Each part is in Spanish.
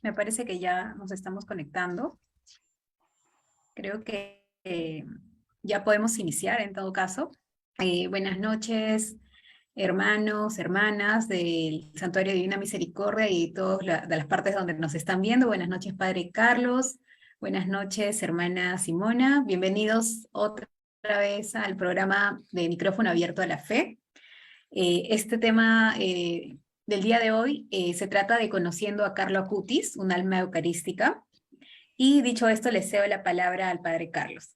Me parece que ya nos estamos conectando. Creo que ya podemos iniciar en todo caso. Buenas noches, hermanos, hermanas del Santuario Divina Misericordia y todas de las partes donde nos están viendo. Buenas noches, Padre Carlos. Buenas noches, hermana Simona. Bienvenidos otra vez al programa de Micrófono Abierto a la Fe. Este tema del día de hoy se trata de conociendo a Carlo Acutis, un alma eucarística. Y dicho esto, le cedo la palabra al Padre Carlos.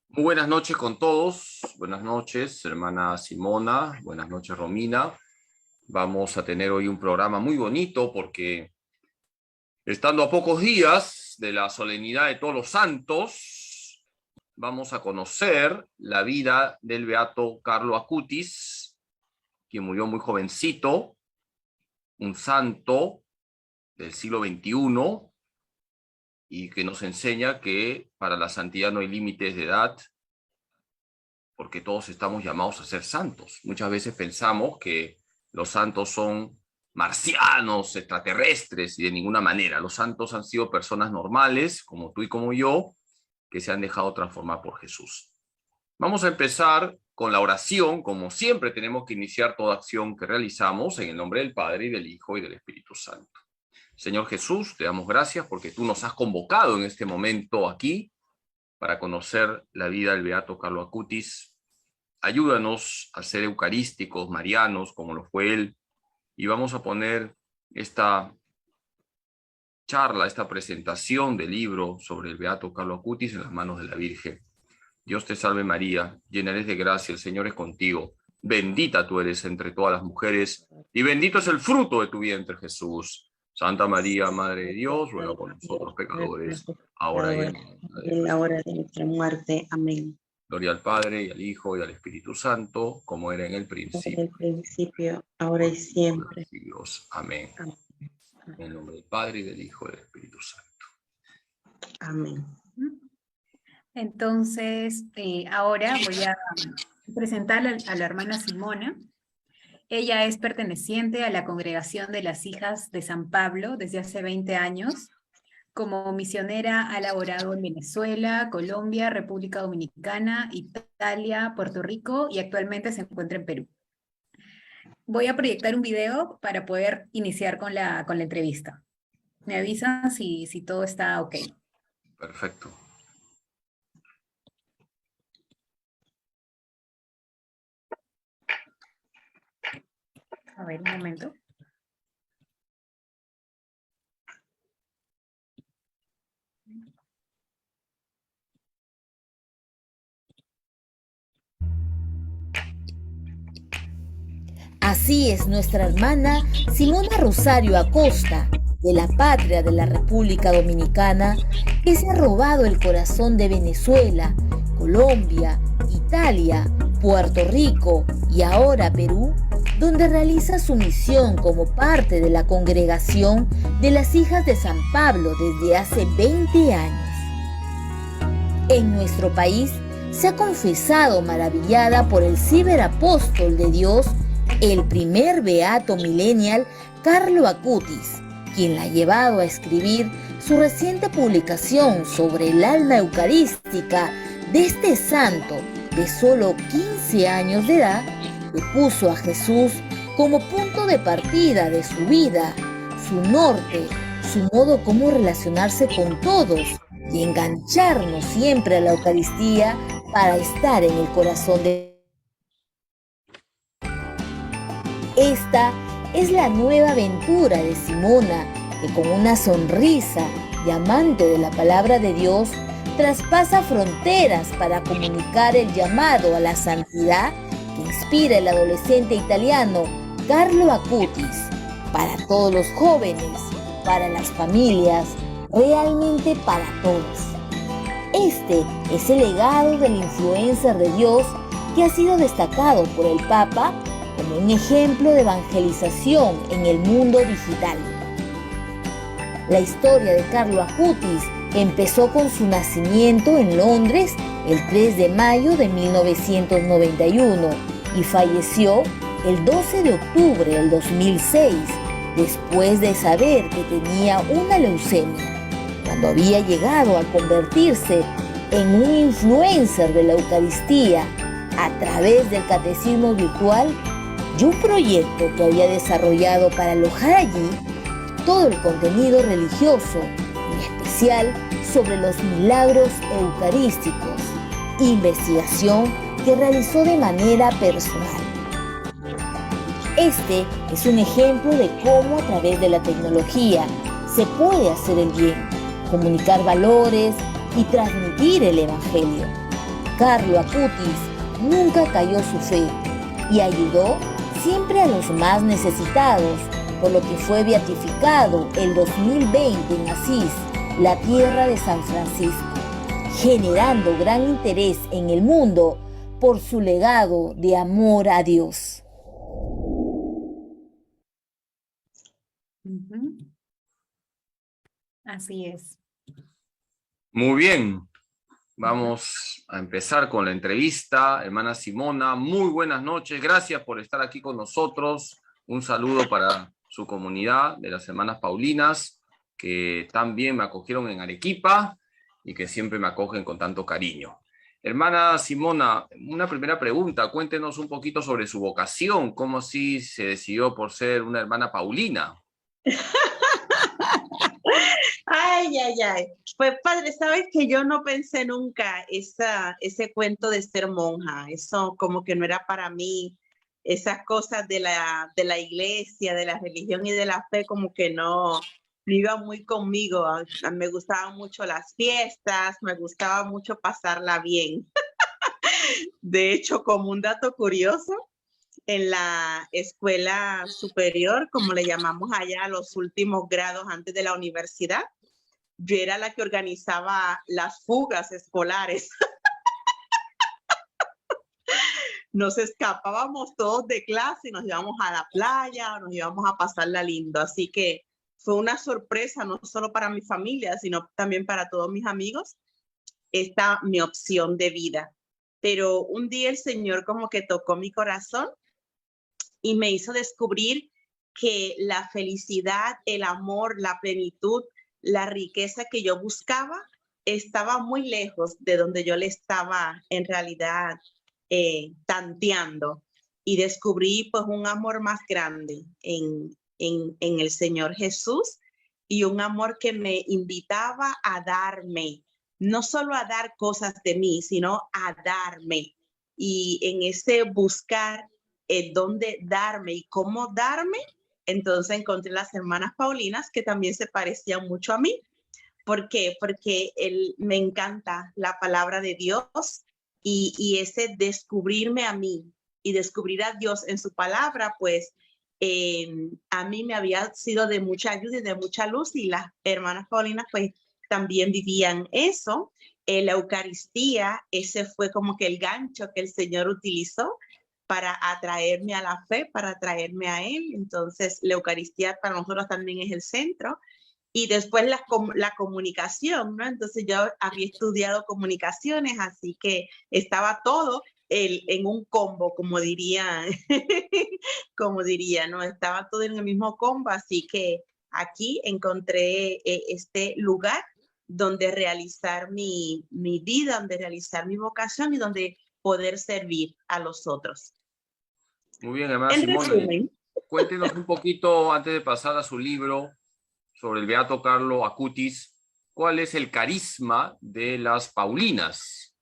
Muy buenas noches con todos. Buenas noches, hermana Simona. Buenas noches, Romina. Vamos a tener hoy un programa muy bonito porque estando a pocos días de la solemnidad de todos los santos, vamos a conocer la vida del beato Carlo Acutis, quien murió muy jovencito, un santo del siglo XXI, y que nos enseña que para la santidad no hay límites de edad, porque todos estamos llamados a ser santos. Muchas veces pensamos que los santos son marcianos, extraterrestres, y de ninguna manera. Los santos han sido personas normales, como tú y como yo, que se han dejado transformar por Jesús. Vamos a empezar con la oración. Como siempre tenemos que iniciar toda acción que realizamos en el nombre del Padre, y del Hijo, y del Espíritu Santo. Señor Jesús, te damos gracias porque tú nos has convocado en este momento aquí para conocer la vida del beato Carlo Acutis. Ayúdanos a ser eucarísticos, marianos, como lo fue él, y vamos a poner esta charla, esta presentación del libro sobre el beato Carlo Acutis en las manos de la Virgen. Dios te salve María, llena eres de gracia, el Señor es contigo. Bendita tú eres entre todas las mujeres, y bendito es el fruto de tu vientre, Jesús. Santa María, Madre de Dios, ruega por nosotros pecadores, ahora y en la hora de nuestra muerte. Amén. Gloria al Padre, y al Hijo, y al Espíritu Santo, como era en el principio, ahora y siempre. Dios. Amén. Amén. En el nombre del Padre, y del Hijo, y del Espíritu Santo. Amén. Entonces, ahora voy a presentar a la hermana Simona. Ella es perteneciente a la Congregación de las Hijas de San Pablo desde hace 20 años. Como misionera ha laborado en Venezuela, Colombia, República Dominicana, Italia, Puerto Rico y actualmente se encuentra en Perú. Voy a proyectar un video para poder iniciar con la entrevista. Me avisan si todo está ok. Perfecto. A ver, un momento. Así es nuestra hermana Simona Rosario Acosta, de la patria de la República Dominicana, que se ha robado el corazón de Venezuela, Colombia, Italia, Puerto Rico y ahora Perú, donde realiza su misión como parte de la Congregación de las Hijas de San Pablo desde hace 20 años. En nuestro país se ha confesado maravillada por el ciberapóstol de Dios, el primer beato millennial Carlo Acutis, quien la ha llevado a escribir su reciente publicación sobre el alma eucarística de este santo de solo 15 años de edad, que puso a Jesús como punto de partida de su vida, su norte, su modo como relacionarse con todos y engancharnos siempre a la Eucaristía para estar en el corazón de. Esta es la nueva aventura de Simona, que con una sonrisa y amante de la palabra de Dios, traspasa fronteras para comunicar el llamado a la santidad que inspira el adolescente italiano Carlo Acutis, para todos los jóvenes, para las familias, realmente para todos. Este es el legado del influencer de Dios que ha sido destacado por el Papa como un ejemplo de evangelización en el mundo digital. La historia de Carlo Acutis empezó con su nacimiento en Londres el 3 de mayo de 1991 y falleció el 12 de octubre del 2006, después de saber que tenía una leucemia, cuando había llegado a convertirse en un influencer de la Eucaristía a través del catecismo virtual y un proyecto que había desarrollado para alojar allí todo el contenido religioso, en especial sobre los milagros eucarísticos, investigación que realizó de manera personal. Este es un ejemplo de cómo a través de la tecnología se puede hacer el bien, comunicar valores y transmitir el Evangelio. Carlo Acutis nunca cayó su fe y ayudó siempre a los más necesitados, por lo que fue beatificado el 2020 en Asís, la tierra de San Francisco, generando gran interés en el mundo por su legado de amor a Dios. Así es. Muy bien. Vamos a empezar con la entrevista. Hermana Simona, muy buenas noches. Gracias por estar aquí con nosotros. Un saludo para su comunidad de las Hermanas Paulinas, que también me acogieron en Arequipa y que siempre me acogen con tanto cariño. Hermana Simona, una primera pregunta. Cuéntenos un poquito sobre su vocación. ¿Cómo así se decidió por ser una hermana paulina? Ay, ay, ay. Pues padre, sabes que yo no pensé nunca ese cuento de ser monja. Eso como que no era para mí. Esas cosas de la iglesia, de la religión y de la fe como que no iban muy conmigo. Me gustaban mucho las fiestas, me gustaba mucho pasarla bien. De hecho, como un dato curioso, en la escuela superior, como le llamamos allá, los últimos grados antes de la universidad, yo era la que organizaba las fugas escolares. Nos escapábamos todos de clase y nos íbamos a la playa, nos íbamos a pasarla lindo. Así que fue una sorpresa, no solo para mi familia, sino también para todos mis amigos, esta mi opción de vida. Pero un día el Señor como que tocó mi corazón y me hizo descubrir que la felicidad, el amor, la plenitud, la riqueza que yo buscaba estaba muy lejos de donde yo le estaba en realidad tanteando. Y descubrí pues un amor más grande en el Señor Jesús y un amor que me invitaba a darme, no solo a dar cosas de mí, sino a darme. Y en ese buscar dónde darme y cómo darme, entonces encontré las hermanas Paulinas que también se parecían mucho a mí. ¿Por qué? Porque me encanta la palabra de Dios y ese descubrirme a mí y descubrir a Dios en su palabra, pues a mí me había sido de mucha ayuda y de mucha luz, y las hermanas Paulinas pues también vivían eso. La Eucaristía, ese fue como que el gancho que el Señor utilizó para atraerme a la fe, para atraerme a Él. Entonces la Eucaristía para nosotros también es el centro. Y después la comunicación, ¿no? Entonces yo había estudiado comunicaciones, así que estaba todo en un combo, como diría, ¿no? Estaba todo en el mismo combo, así que aquí encontré este lugar donde realizar mi vida, donde realizar mi vocación y donde poder servir a los otros. Muy bien, hermana En Simona. resumen, Cuéntenos un poquito, antes de pasar a su libro, sobre el beato Carlo Acutis, ¿cuál es el carisma de las Paulinas?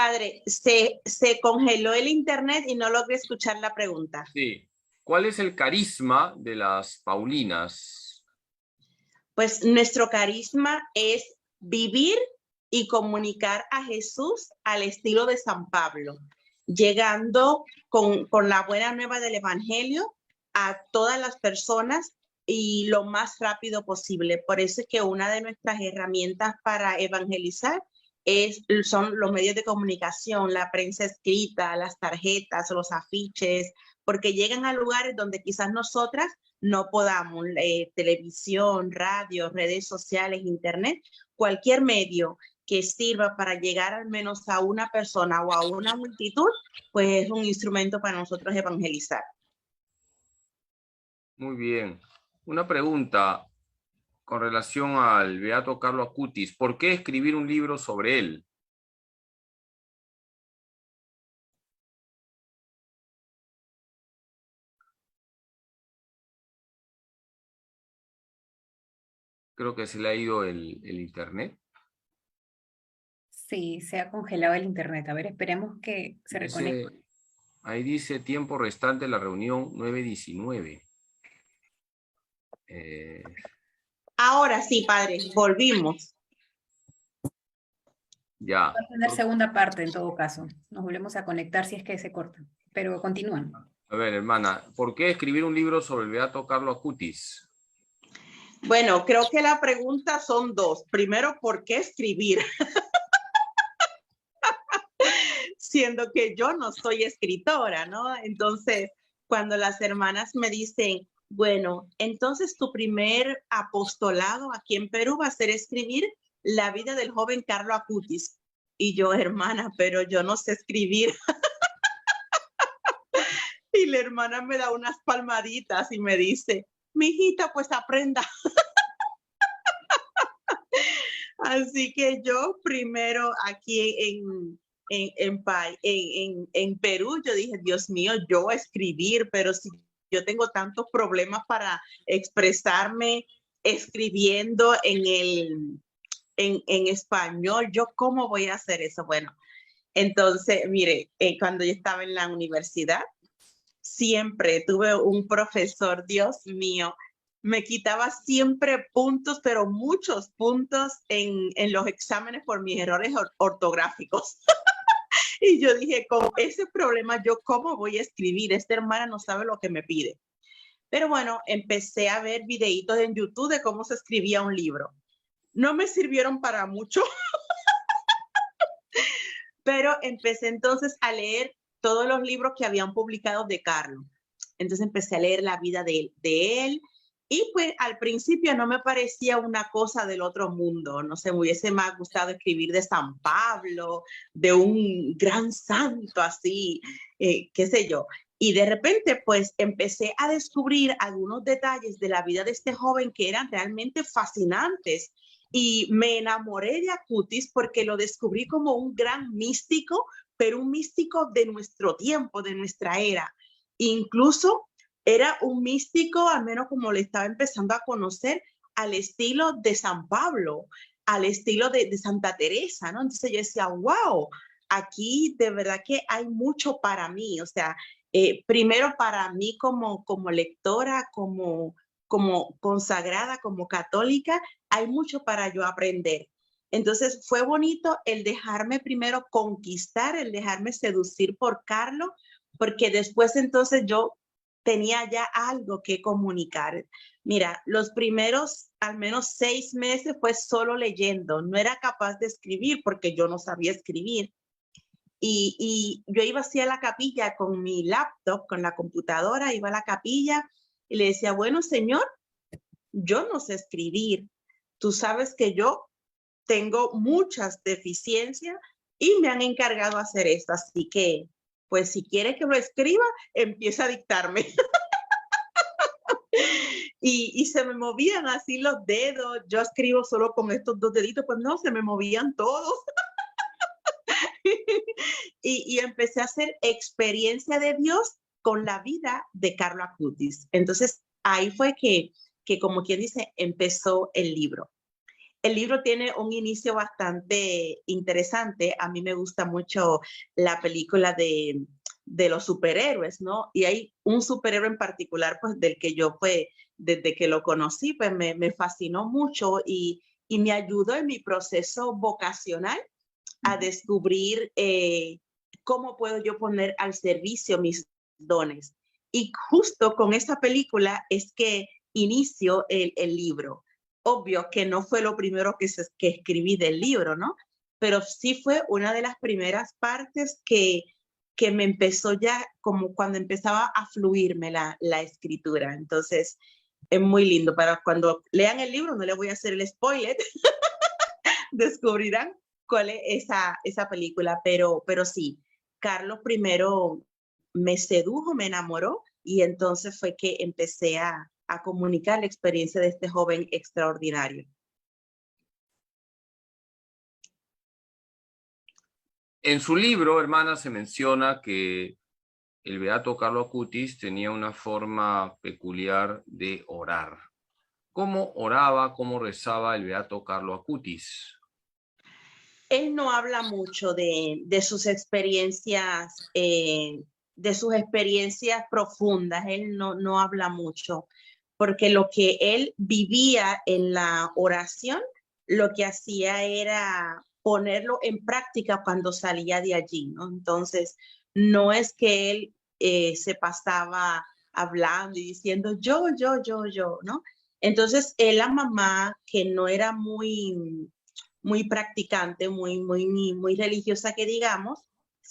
padre, se congeló el internet y no logré escuchar la pregunta. Sí. ¿Cuál es el carisma de las Paulinas? Pues nuestro carisma es vivir y comunicar a Jesús al estilo de San Pablo, llegando con la buena nueva del Evangelio a todas las personas y lo más rápido posible. Por eso es que una de nuestras herramientas para evangelizar son los medios de comunicación, la prensa escrita, las tarjetas, los afiches, porque llegan a lugares donde quizás nosotras no podamos, televisión, radio, redes sociales, internet, cualquier medio que sirva para llegar al menos a una persona o a una multitud, pues es un instrumento para nosotros evangelizar. Muy bien. una pregunta con relación al beato Carlo Acutis. ¿Por qué escribir un libro sobre él? Creo que se le ha ido el internet. Sí, se ha congelado el internet. A ver, esperemos que se reconecte. Ahí dice tiempo restante de la reunión 9:19. Ahora sí, padre, volvimos. Ya. Va a tener segunda parte en todo caso. Nos volvemos a conectar si es que se corta. Pero continúan. A ver, hermana, ¿por qué escribir un libro sobre el beato Carlo Acutis? Bueno, creo que la pregunta son dos. Primero, ¿por qué escribir? Siendo que yo no soy escritora, ¿no? Entonces, cuando las hermanas me dicen, bueno, entonces tu primer apostolado aquí en Perú va a ser escribir la vida del joven Carlo Acutis. Y yo, hermana, pero yo no sé escribir. Y la hermana me da unas palmaditas y me dice, mijita, pues aprenda. Así que yo primero aquí en Perú, yo dije, Dios mío, yo escribir, pero si yo tengo tantos problemas para expresarme escribiendo en español, ¿yo cómo voy a hacer eso? Bueno, entonces, mire, cuando yo estaba en la universidad, siempre tuve un profesor, Dios mío, me quitaba siempre puntos, pero muchos puntos en los exámenes por mis errores ortográficos. Y yo dije, con ese problema, ¿yo cómo voy a escribir? Esta hermana no sabe lo que me pide. Pero bueno, empecé a ver videitos en YouTube de cómo se escribía un libro. No me sirvieron para mucho, pero empecé entonces a leer todos los libros que habían publicado de Carlo. Entonces empecé a leer la vida de él y pues al principio no me parecía una cosa del otro mundo. No sé, me hubiese más gustado escribir de San Pablo, de un gran santo así, qué sé yo. Y de repente pues empecé a descubrir algunos detalles de la vida de este joven que eran realmente fascinantes. Y me enamoré de Acutis porque lo descubrí como un gran místico, pero un místico de nuestro tiempo, de nuestra era. Incluso era un místico, al menos como le estaba empezando a conocer, al estilo de San Pablo, al estilo de Santa Teresa, ¿no? Entonces yo decía, wow, aquí de verdad que hay mucho para mí. O sea, primero para mí como lectora, como consagrada, como católica, hay mucho para yo aprender. Entonces fue bonito el dejarme primero conquistar, el dejarme seducir por Carlo, porque después entonces yo tenía ya algo que comunicar. Mira, los primeros al menos 6 meses fue solo leyendo, no era capaz de escribir porque yo no sabía escribir. Y yo iba así a la capilla con mi laptop, con la computadora, iba a la capilla y le decía, bueno, señor, yo no sé escribir. Tú sabes que yo tengo muchas deficiencias y me han encargado hacer esto. Así que, pues si quiere que lo escriba, empieza a dictarme. y se me movían así los dedos. Yo escribo solo con estos 2 deditos. Pues no, se me movían todos. y empecé a hacer experiencia de Dios con la vida de Carlo Acutis. Entonces, ahí fue que como quien dice, empezó el libro. El libro tiene un inicio bastante interesante. A mí me gusta mucho la película de los superhéroes, ¿no? Y hay un superhéroe en particular, pues, del que yo, pues, desde que lo conocí, pues, me fascinó mucho y me ayudó en mi proceso vocacional a descubrir cómo puedo yo poner al servicio mis dones. Y justo con esa película es que inicio el libro. Obvio que no fue lo primero que escribí del libro, ¿no? Pero sí fue una de las primeras partes que me empezó ya como cuando empezaba a fluirme la escritura. Entonces, es muy lindo. Para cuando lean el libro, no les voy a hacer el spoiler, descubrirán cuál es esa película. Pero sí, Carlos primero me sedujo, me enamoró y entonces fue que empecé a a comunicar la experiencia de este joven extraordinario. En su libro, hermana, se menciona que el beato Carlo Acutis tenía una forma peculiar de orar. ¿Cómo oraba, cómo rezaba el beato Carlo Acutis? Él no habla mucho de sus experiencias, profundas. Él no habla mucho, porque lo que él vivía en la oración, lo que hacía era ponerlo en práctica cuando salía de allí, ¿no? Entonces, no es que él se pasaba hablando y diciendo yo, ¿no? Entonces, la mamá, que no era muy practicante, muy religiosa que digamos,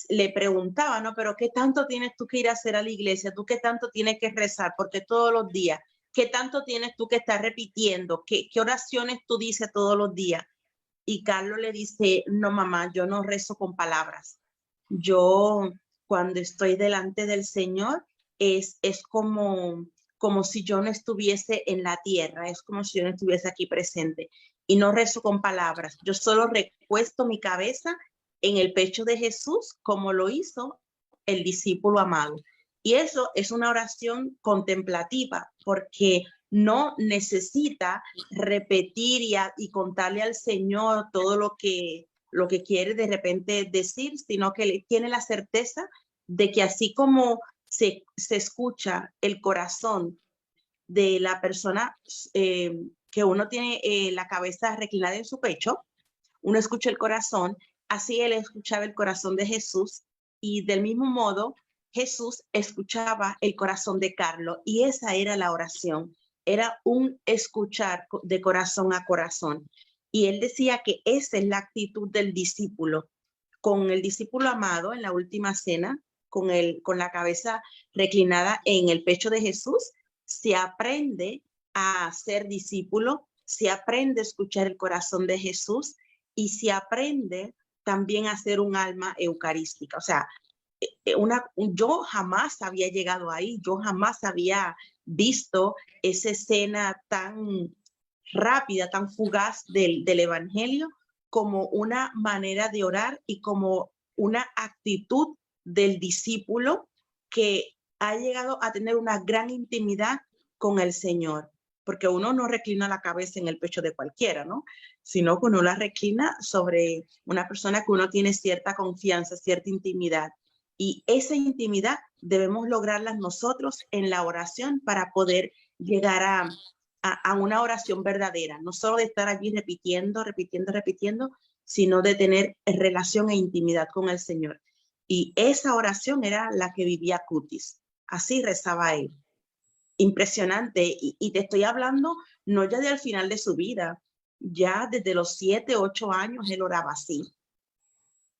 le preguntaba, ¿no? Pero ¿qué tanto tienes tú que ir a hacer a la iglesia? ¿Tú qué tanto tienes que rezar? Porque todos los días, ¿qué tanto tienes tú que estar repitiendo? ¿Qué oraciones tú dices todos los días? Y Carlos le dice, no mamá, yo no rezo con palabras. Yo cuando estoy delante del Señor es como si yo no estuviese en la tierra, es como si yo no estuviese aquí presente. Y no rezo con palabras, yo solo recuesto mi cabeza en el pecho de Jesús, como lo hizo el discípulo amado. Y eso es una oración contemplativa, porque no necesita repetir y contarle al Señor todo lo que quiere de repente decir, sino que tiene la certeza de que así como se escucha el corazón de la persona que uno tiene la cabeza reclinada en su pecho, uno escucha el corazón, así él escuchaba el corazón de Jesús y del mismo modo Jesús escuchaba el corazón de Carlos y esa era la oración, era un escuchar de corazón a corazón. Y él decía que esa es la actitud del discípulo. Con el discípulo amado en la última cena, con la cabeza reclinada en el pecho de Jesús, se aprende a ser discípulo, se aprende a escuchar el corazón de Jesús y se aprende también a ser un alma eucarística. O sea, yo jamás había llegado ahí, yo jamás había visto esa escena tan rápida, tan fugaz del Evangelio como una manera de orar y como una actitud del discípulo que ha llegado a tener una gran intimidad con el Señor, porque uno no reclina la cabeza en el pecho de cualquiera, ¿no? Sino que uno la reclina sobre una persona que uno tiene cierta confianza, cierta intimidad. Y esa intimidad debemos lograrla nosotros en la oración para poder llegar a una oración verdadera, no solo de estar allí repitiendo, sino de tener relación e intimidad con el Señor. Y esa oración era la que vivía Acutis. Así rezaba él. Impresionante. Y te estoy hablando no ya del final de su vida, ya desde los 7, 8 años él oraba así.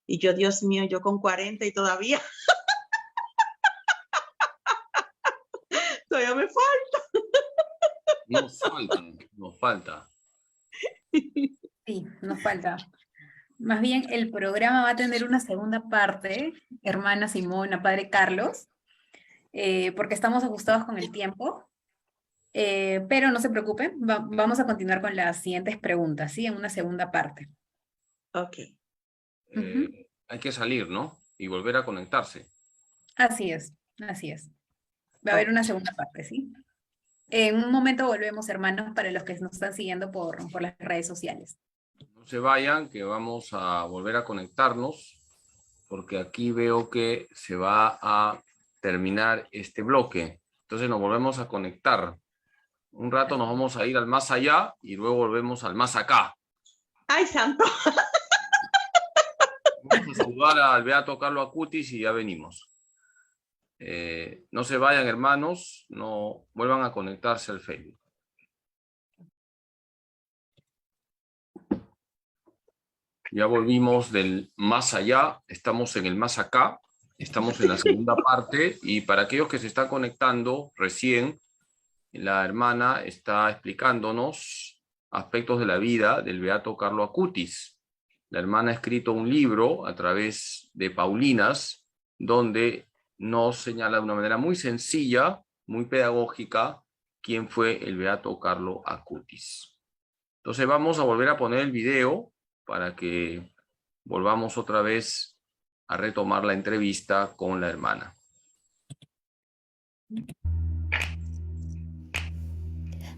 Y yo, Dios mío, yo con 40 y todavía todavía me falta. Nos falta. Sí, nos falta. Más bien, el programa va a tener una segunda parte, hermana Simona, padre Carlos, porque estamos ajustados con el tiempo. Pero no se preocupen, vamos a continuar con las siguientes preguntas, ¿sí? En una segunda parte. Ok. Hay que salir, ¿no? Y volver a conectarse. Así es, así es. Va a haber una segunda parte, ¿sí? En un momento volvemos, hermanos, para los que nos están siguiendo por las redes sociales. No se vayan, que vamos a volver a conectarnos, porque aquí veo que se va a terminar este bloque. Entonces nos volvemos a conectar. Un rato nos vamos a ir al más allá y luego volvemos al más acá. ¡Ay, santo! Vamos a saludar al beato Carlo Acutis y ya venimos. No se vayan, hermanos, no vuelvan a conectarse al Facebook. Ya volvimos del más allá, estamos en el más acá, estamos en la segunda parte y para aquellos que se están conectando recién, la hermana está explicándonos aspectos de la vida del beato Carlo Acutis. La hermana ha escrito un libro a través de Paulinas, donde nos señala de una manera muy sencilla, muy pedagógica, quién fue el beato Carlo Acutis. Entonces vamos a volver a poner el video para que volvamos otra vez a retomar la entrevista con la hermana.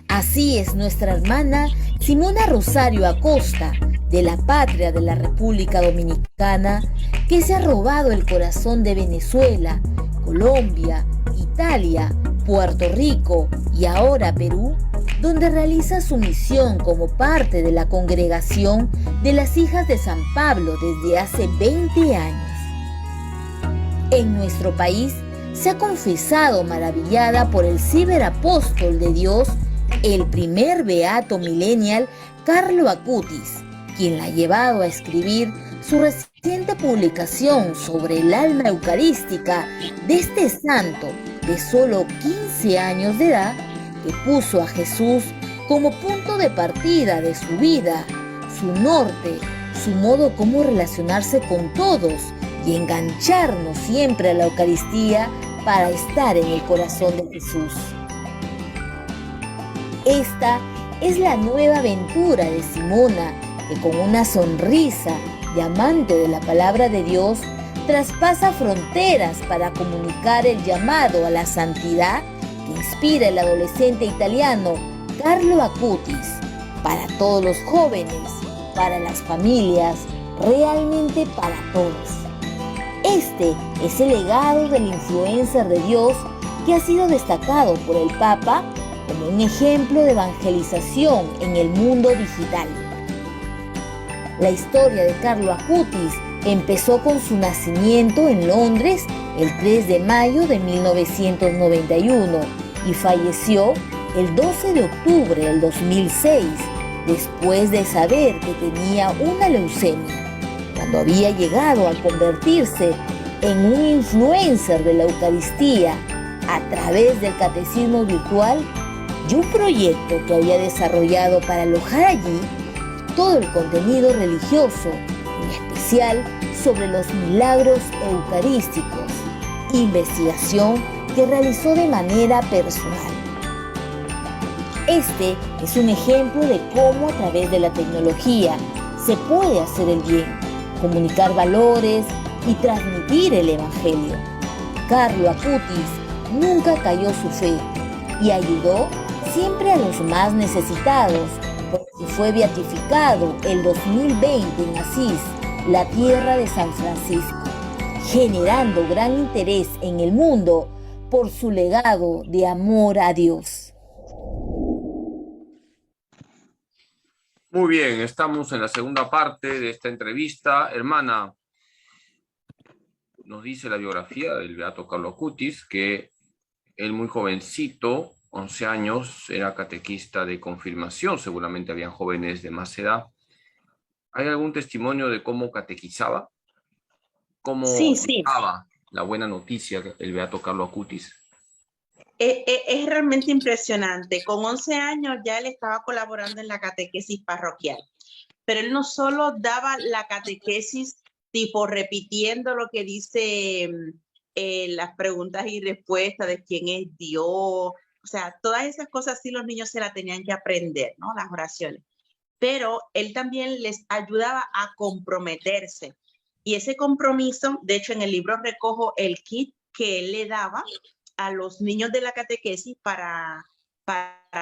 Así es nuestra hermana Simona Rosario Acosta, de la patria de la República Dominicana, que se ha robado el corazón de Venezuela, Colombia, Italia, Puerto Rico y ahora Perú, donde realiza su misión como parte de la congregación de las Hijas de San Pablo desde hace 20 años. En nuestro país se ha confesado maravillada por el ciberapóstol de Dios, el primer beato millennial Carlo Acutis, quien la ha llevado a escribir su reciente publicación sobre el alma eucarística de este santo de solo 15 años de edad, que puso a Jesús como punto de partida de su vida, su norte, su modo como relacionarse con todos y engancharnos siempre a la Eucaristía para estar en el corazón de Jesús. Esta es la nueva aventura de Simona, que con una sonrisa y amante de la palabra de Dios, traspasa fronteras para comunicar el llamado a la santidad que inspira el adolescente italiano Carlo Acutis, para todos los jóvenes, para las familias, realmente para todos. Este es el legado del influencer de Dios que ha sido destacado por el Papa como un ejemplo de evangelización en el mundo digital. La historia de Carlo Acutis empezó con su nacimiento en Londres el 3 de mayo de 1991 y falleció el 12 de octubre del 2006, después de saber que tenía una leucemia, cuando había llegado a convertirse en un influencer de la Eucaristía a través del catecismo virtual y un proyecto que había desarrollado para alojar allí todo el contenido religioso, en especial sobre los milagros eucarísticos, investigación que realizó de manera personal. Este es un ejemplo de cómo a través de la tecnología se puede hacer el bien, comunicar valores y transmitir el Evangelio. Carlo Acutis nunca cayó su fe y ayudó siempre a los más necesitados, porque fue beatificado el 2020 en Asís, la tierra de San Francisco, generando gran interés en el mundo por su legado de amor a Dios. Muy bien, estamos en la segunda parte de esta entrevista. Hermana, nos dice la biografía del beato Carlo Acutis que él muy jovencito, 11 años, era catequista de confirmación, seguramente habían jóvenes de más edad. ¿Hay algún testimonio de cómo catequizaba? ¿Cómo daba la buena noticia el beato Carlo Acutis? Es realmente impresionante. Con 11 años ya él estaba colaborando en la catequesis parroquial, pero él no solo daba la catequesis tipo repitiendo lo que dice las preguntas y respuestas de quién es Dios, o sea, todas esas cosas sí los niños se las tenían que aprender, ¿no? Las oraciones. Pero él también les ayudaba a comprometerse. Y ese compromiso, de hecho en el libro recojo el kit que él le daba a los niños de la catequesis para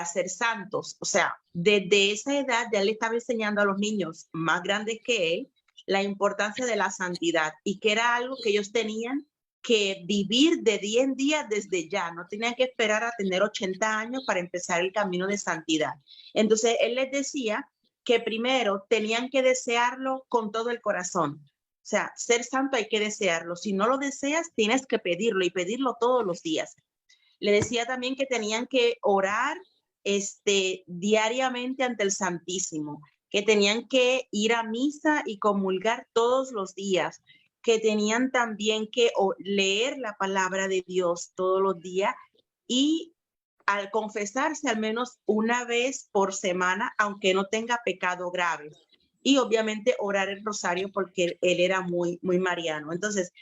ser santos. O sea, desde esa edad ya le estaba enseñando a los niños más grandes que él la importancia de la santidad y que era algo que ellos tenían que vivir de día en día desde ya. No tenían que esperar a tener 80 años para empezar el camino de santidad. Entonces él les decía que primero tenían que desearlo con todo el corazón. O sea, ser santo hay que desearlo. Si no lo deseas, tienes que pedirlo y pedirlo todos los días. Le decía también que tenían que orar diariamente ante el Santísimo, que tenían que ir a misa y comulgar todos los días, que tenían también que leer la palabra de Dios todos los días y al confesarse al menos una vez por semana, aunque no tenga pecado grave. Y obviamente orar el rosario porque él era muy mariano. Entonces,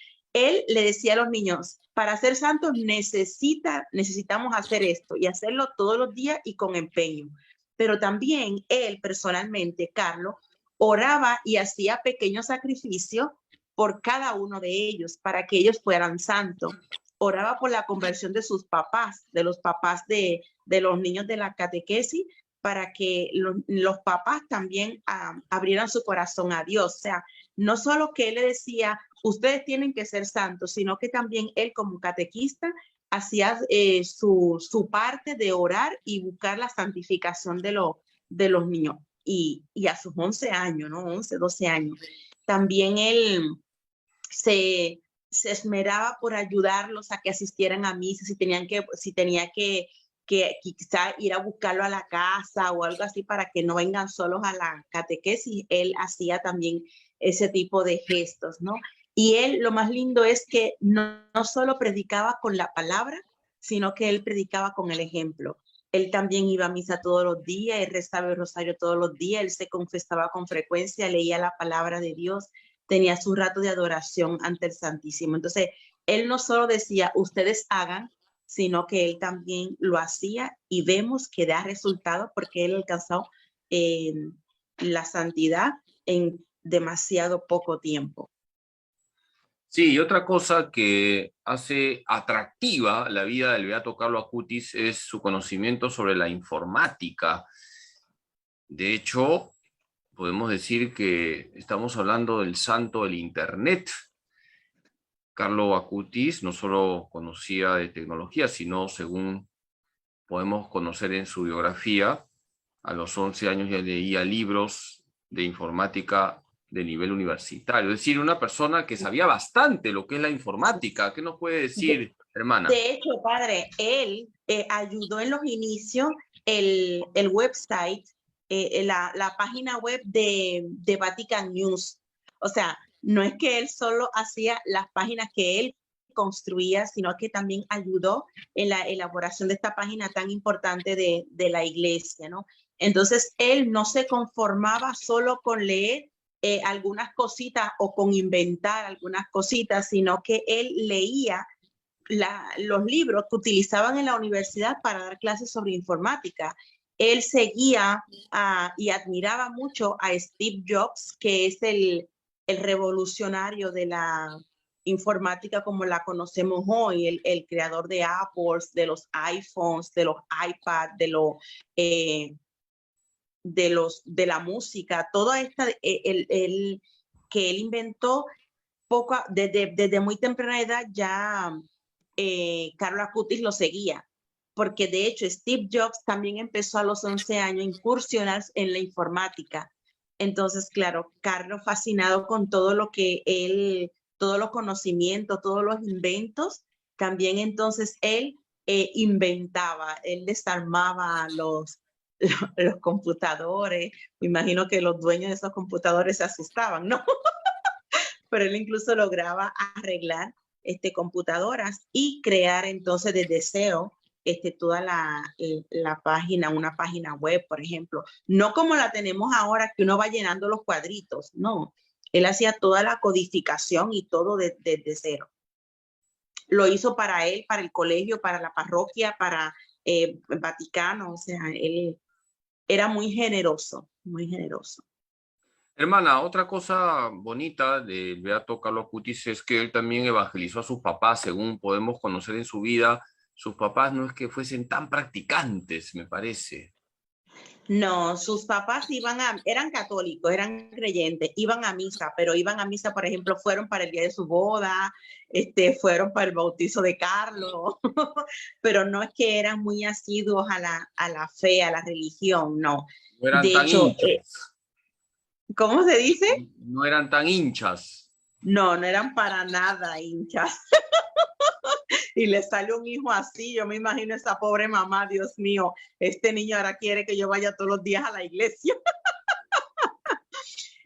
él le decía a los niños, para ser santos necesitamos hacer esto y hacerlo todos los días y con empeño. Pero también él personalmente, Carlos, oraba y hacía pequeños sacrificios por cada uno de ellos para que ellos fueran santos. Oraba por la conversión de sus papás, de los papás de los niños de la catequesis, para que los papás también abrieran su corazón a Dios. O sea, no solo que él le decía, ustedes tienen que ser santos, sino que también él como catequista hacía su parte de orar y buscar la santificación de los niños. Y a sus 11 años, ¿no? 11, 12 años. También él se esmeraba por ayudarlos a que asistieran a misa, si tenía que quizá ir a buscarlo a la casa o algo así para que no vengan solos a la catequesis. Él hacía también ese tipo de gestos, ¿no? Y él, lo más lindo es que no solo predicaba con la palabra, sino que él predicaba con el ejemplo. Él también iba a misa todos los días, él rezaba el rosario todos los días, él se confesaba con frecuencia, leía la palabra de Dios, tenía su rato de adoración ante el Santísimo. Entonces, él no solo decía, ustedes hagan, sino que él también lo hacía y vemos que da resultado porque él alcanzó la santidad en demasiado poco tiempo. Sí, y otra cosa que hace atractiva la vida del Beato Carlo Acutis es su conocimiento sobre la informática. De hecho, podemos decir que estamos hablando del santo del Internet. Carlo Acutis no solo conocía de tecnología, sino, según podemos conocer en su biografía, a los 11 años ya leía libros de informática de nivel universitario. Es decir, una persona que sabía bastante lo que es la informática. ¿Qué nos puede decir, hermana? De hecho, padre, él ayudó en los inicios el website, la página web de Vatican News. O sea, no es que él solo hacía las páginas que él construía, sino que también ayudó en la elaboración de esta página tan importante de la iglesia, ¿no? Entonces, él no se conformaba solo con leer algunas cositas o con inventar algunas cositas, sino que él leía los libros que utilizaban en la universidad para dar clases sobre informática. Él seguía y admiraba mucho a Steve Jobs, que es el revolucionario de la informática como la conocemos hoy, el creador de Apple, de los iPhones, de los iPads, de la música, toda esta, que él inventó desde muy temprana edad. Ya Carlo Acutis lo seguía, porque de hecho Steve Jobs también empezó a los 11 años a incursionar en la informática. Entonces, claro, Carlos fascinado con todo lo que él, todos los conocimientos, todos los inventos, también entonces él inventaba, él desarmaba los computadores. Me imagino que los dueños de esos computadores se asustaban, ¿no? Pero él incluso lograba arreglar computadoras y crear entonces desde cero toda la página, una página web, por ejemplo. No como la tenemos ahora, que uno va llenando los cuadritos, no. Él hacía toda la codificación y todo desde cero. Lo hizo para él, para el colegio, para la parroquia, para el Vaticano. O sea, él era muy generoso, muy generoso. Hermana, otra cosa bonita del Beato Carlo Acutis es que él también evangelizó a sus papás, según podemos conocer en su vida. Sus papás no es que fuesen tan practicantes, me parece. No, sus papás eran católicos, eran creyentes, iban a misa, pero iban a misa, por ejemplo, fueron para el día de su boda, fueron para el bautizo de Carlos, pero no es que eran muy asiduos a la fe, a la religión, no. No eran de tan hecho, hinchas. ¿cómo se dice? No eran tan hinchas. No eran para nada hinchas. Y le sale un hijo así, yo me imagino esa pobre mamá, Dios mío, este niño ahora quiere que yo vaya todos los días a la iglesia.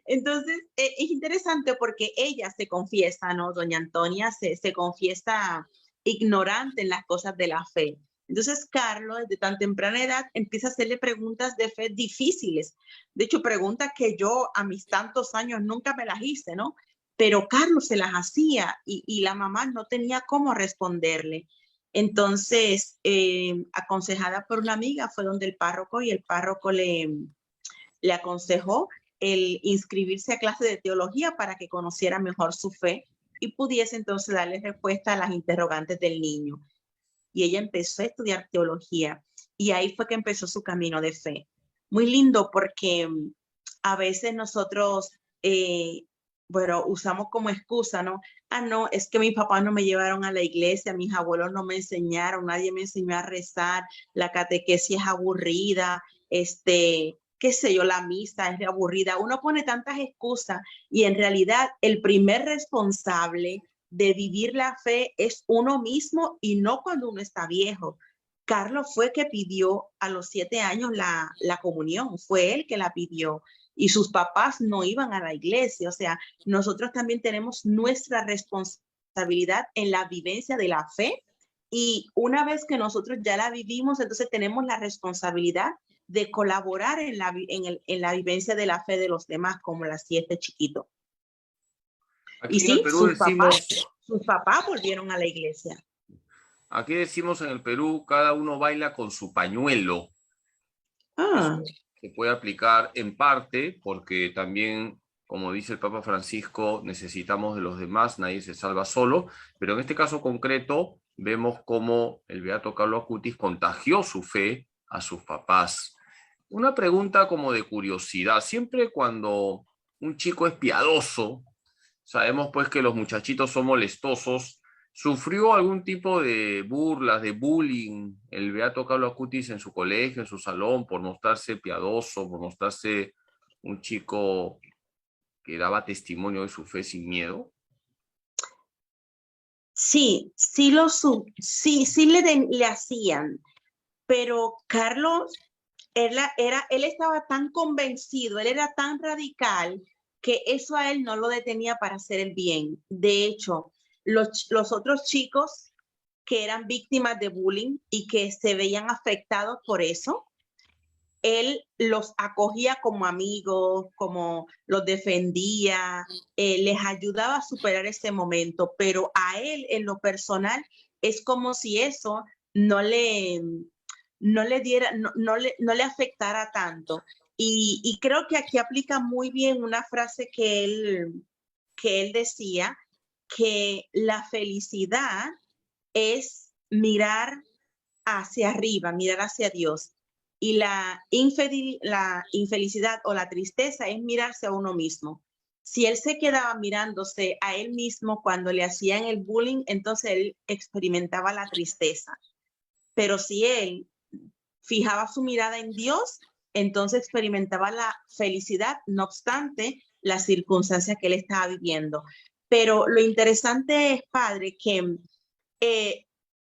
Entonces, es interesante porque ella se confiesa, ¿no? Doña Antonia se confiesa ignorante en las cosas de la fe. Entonces, Carlos, desde tan temprana edad, empieza a hacerle preguntas de fe difíciles. De hecho, preguntas que yo a mis tantos años nunca me las hice, ¿no? pero Carlos se las hacía y la mamá no tenía cómo responderle. Entonces, aconsejada por una amiga, fue donde el párroco, y el párroco le aconsejó el inscribirse a clase de teología para que conociera mejor su fe y pudiese entonces darle respuesta a las interrogantes del niño. Y ella empezó a estudiar teología y ahí fue que empezó su camino de fe. Muy lindo porque a veces nosotros, bueno, usamos como excusa, ¿no? Ah, no, es que mis papás no me llevaron a la iglesia, mis abuelos no me enseñaron, nadie me enseñó a rezar, la catequesis es aburrida, qué sé yo, la misa es aburrida. Uno pone tantas excusas y en realidad el primer responsable de vivir la fe es uno mismo y no cuando uno está viejo. Carlos fue que pidió a los 7 años la comunión, fue él que la pidió y sus papás no iban a la iglesia. O sea, nosotros también tenemos nuestra responsabilidad en la vivencia de la fe y una vez que nosotros ya la vivimos, entonces tenemos la responsabilidad de colaborar en la vivencia de la fe de los demás, como la hacía este chiquito. Aquí Y en el sí, Perú sus papás volvieron a la iglesia. aquí decimos en el Perú, cada uno baila con su pañuelo. Ah, Se puede aplicar en parte porque también, como dice el Papa Francisco, necesitamos de los demás, nadie se salva solo, pero en este caso concreto vemos cómo el beato Carlo Acutis contagió su fe a sus papás. Una pregunta como de curiosidad, siempre cuando un chico es piadoso, sabemos pues que los muchachitos son molestosos. ¿Sufrió algún tipo de burlas, de bullying el beato Carlo Acutis en su colegio, en su salón, por mostrarse piadoso, por mostrarse un chico que daba testimonio de su fe sin miedo? sí, sí le hacían, pero Carlos, él estaba tan convencido, él era tan radical que eso a él no lo detenía para hacer el bien. De hecho, los otros chicos que eran víctimas de bullying y que se veían afectados por eso, él los acogía como amigos, como los defendía, les ayudaba a superar ese momento, pero a él en lo personal es como si eso no le diera, no le afectara tanto. Y creo que aquí aplica muy bien una frase que él decía, que la felicidad es mirar hacia arriba, mirar hacia Dios. Y la infelicidad o la tristeza es mirarse a uno mismo. Si él se quedaba mirándose a él mismo cuando le hacían el bullying, entonces él experimentaba la tristeza. Pero si él fijaba su mirada en Dios, entonces experimentaba la felicidad, no obstante las circunstancias que él estaba viviendo. Pero lo interesante es, padre, que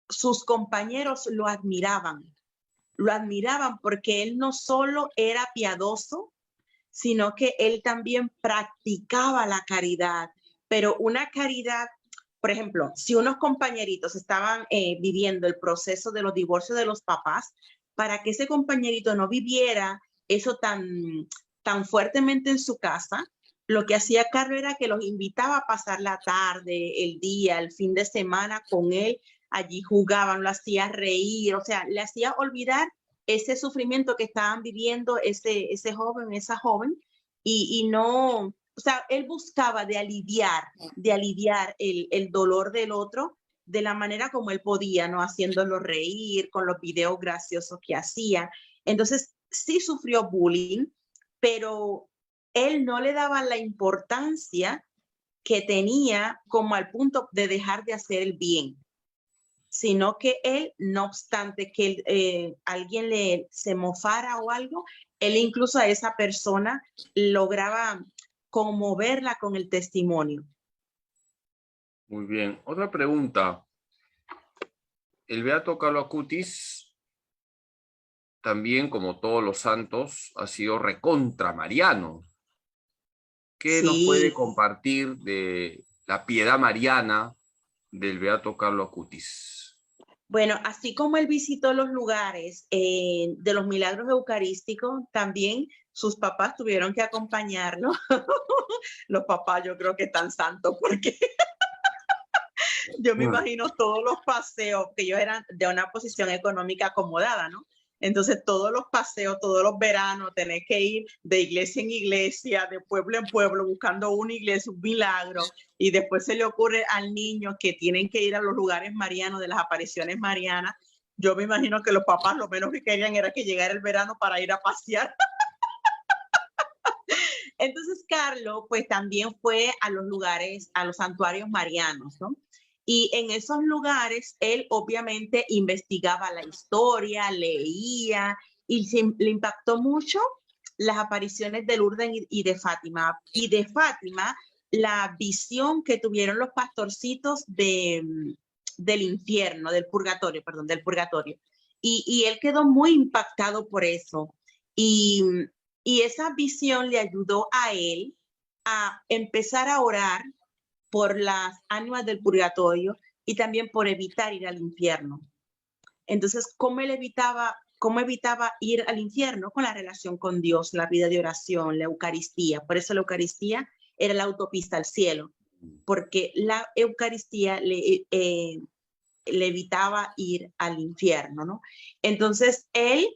sus compañeros lo admiraban porque él no solo era piadoso, sino que él también practicaba la caridad, pero una caridad, por ejemplo, si unos compañeritos estaban viviendo el proceso de los divorcios de los papás, para que ese compañerito no viviera eso tan fuertemente en su casa, lo que hacía Carlos era que los invitaba a pasar la tarde, el día, el fin de semana con él. Allí jugaban, lo hacía reír, o sea, le hacía olvidar ese sufrimiento que estaban viviendo ese joven, esa joven, y no, o sea, él buscaba de aliviar el dolor del otro de la manera como él podía, ¿no? Haciéndolo reír, con los videos graciosos que hacía. Entonces, sí sufrió bullying, pero él no le daba la importancia que tenía como al punto de dejar de hacer el bien, sino que él, no obstante que alguien se mofara o algo, él incluso a esa persona lograba conmoverla con el testimonio. Muy bien. Otra pregunta. El beato Carlo Acutis, también como todos los santos, ha sido recontramariano. ¿Qué nos puede compartir de la piedad mariana del beato Carlo Acutis? Bueno, así como él visitó los lugares de los milagros eucarísticos, también sus papás tuvieron que acompañarlo. Los papás yo creo que están santos porque yo me imagino todos los paseos, que ellos eran de una posición económica acomodada, ¿no? Entonces todos los paseos, todos los veranos, tenés que ir de iglesia en iglesia, de pueblo en pueblo, buscando una iglesia, un milagro, y después se le ocurre al niño que tienen que ir a los lugares marianos, de las apariciones marianas. Yo me imagino que los papás lo menos que querían era que llegara el verano para ir a pasear. Entonces Carlos pues también fue a los lugares, a los santuarios marianos, ¿no? Y en esos lugares él obviamente investigaba la historia, leía y le impactó mucho las apariciones de Lourdes y de Fátima. Y de Fátima, la visión que tuvieron los pastorcitos del infierno, del purgatorio, perdón, del purgatorio. Y él quedó muy impactado por eso. Y esa visión le ayudó a él a empezar a orar por las ánimas del purgatorio y también por evitar ir al infierno. Entonces, ¿cómo evitaba ir al infierno? Con la relación con Dios, la vida de oración, la Eucaristía. Por eso la Eucaristía era la autopista al cielo, porque la Eucaristía le evitaba ir al infierno, ¿no? Entonces, él,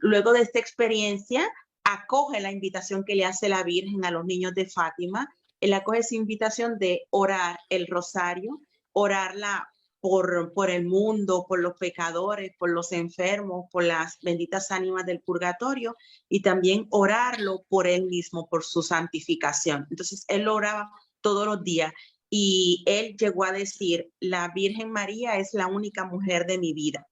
luego de esta experiencia, acoge la invitación que le hace la Virgen a los niños de Fátima. Él acoge esa invitación de orar el rosario, orarla por el mundo, por los pecadores, por los enfermos, por las benditas ánimas del purgatorio, y también orarlo por él mismo, por su santificación. Entonces, él oraba todos los días y él llegó a decir, la Virgen María es la única mujer de mi vida.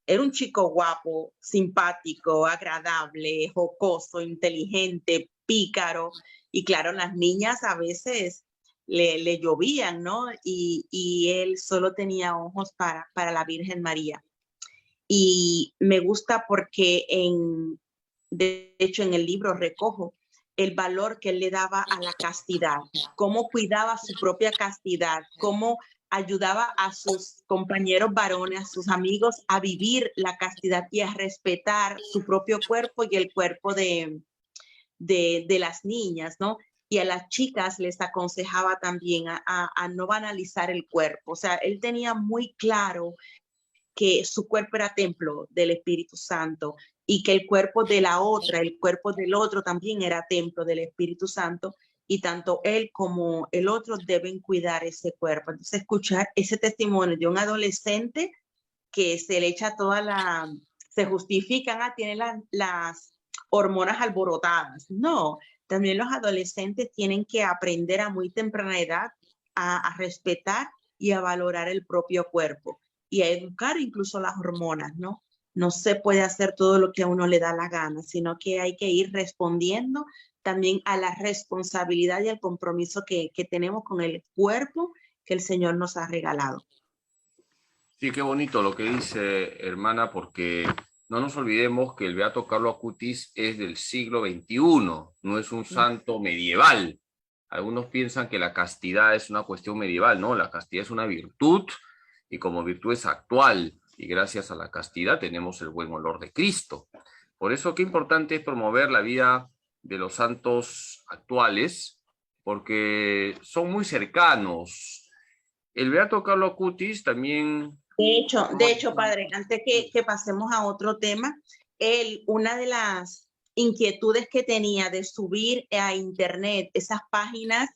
Era un chico guapo, simpático, agradable, jocoso, inteligente, pícaro. Y claro, las niñas a veces le llovían, ¿no? Y él solo tenía ojos para la Virgen María. Y me gusta porque de hecho en el libro recojo el valor que él le daba a la castidad, cómo cuidaba su propia castidad, cómo ayudaba a sus compañeros varones, a sus amigos a vivir la castidad y a respetar su propio cuerpo y el cuerpo de las niñas, ¿no? Y a las chicas les aconsejaba también a no banalizar el cuerpo. O sea, él tenía muy claro que su cuerpo era templo del Espíritu Santo y que el cuerpo de la otra, el cuerpo del otro también era templo del Espíritu Santo, y tanto él como el otro deben cuidar ese cuerpo. Entonces, escuchar ese testimonio de un adolescente que se le echa se justifican, tiene las hormonas alborotadas. No, también los adolescentes tienen que aprender a muy temprana edad a respetar y a valorar el propio cuerpo y a educar incluso las hormonas, ¿no? No se puede hacer todo lo que a uno le da la gana, sino que hay que ir respondiendo también a la responsabilidad y al compromiso que tenemos con el cuerpo que el Señor nos ha regalado. Sí, qué bonito lo que dice, hermana, porque no nos olvidemos que el Beato Carlo Acutis es del siglo XXI, no es un santo medieval. Algunos piensan que la castidad es una cuestión medieval, ¿no? La castidad es una virtud y como virtud es actual, y gracias a la castidad tenemos el buen olor de Cristo. Por eso qué importante es promover la vida de los santos actuales, porque son muy cercanos. El Beato Carlo Acutis también... De hecho, padre, antes que pasemos a otro tema, una de las inquietudes que tenía de subir a internet esas páginas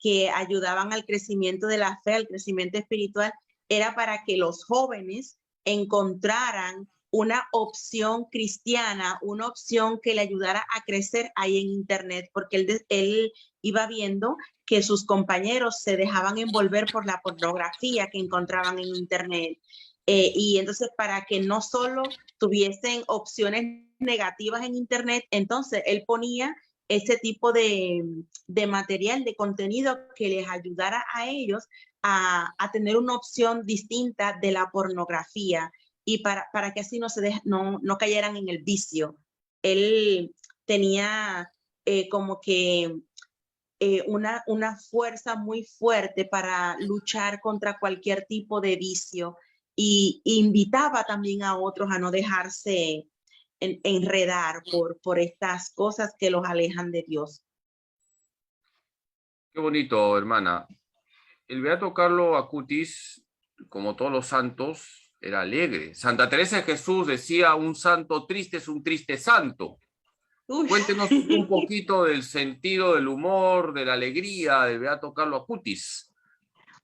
que ayudaban al crecimiento de la fe, al crecimiento espiritual, era para que los jóvenes encontraran una opción cristiana, una opción que le ayudara a crecer ahí en internet, porque él iba viendo que sus compañeros se dejaban envolver por la pornografía que encontraban en internet. Y entonces para que no solo tuviesen opciones negativas en internet, entonces él ponía ese tipo de material, de contenido que les ayudara a ellos a tener una opción distinta de la pornografía y para que así no cayeran en el vicio. Él tenía como que una fuerza muy fuerte para luchar contra cualquier tipo de vicio y invitaba también a otros a no dejarse enredar por estas cosas que los alejan de Dios. Qué bonito, hermana. El beato Carlo Acutis, como todos los santos, era alegre. Santa Teresa de Jesús decía, un santo triste es un triste santo. Uy. Cuéntenos un poquito del sentido del humor, de la alegría del beato Carlo Acutis.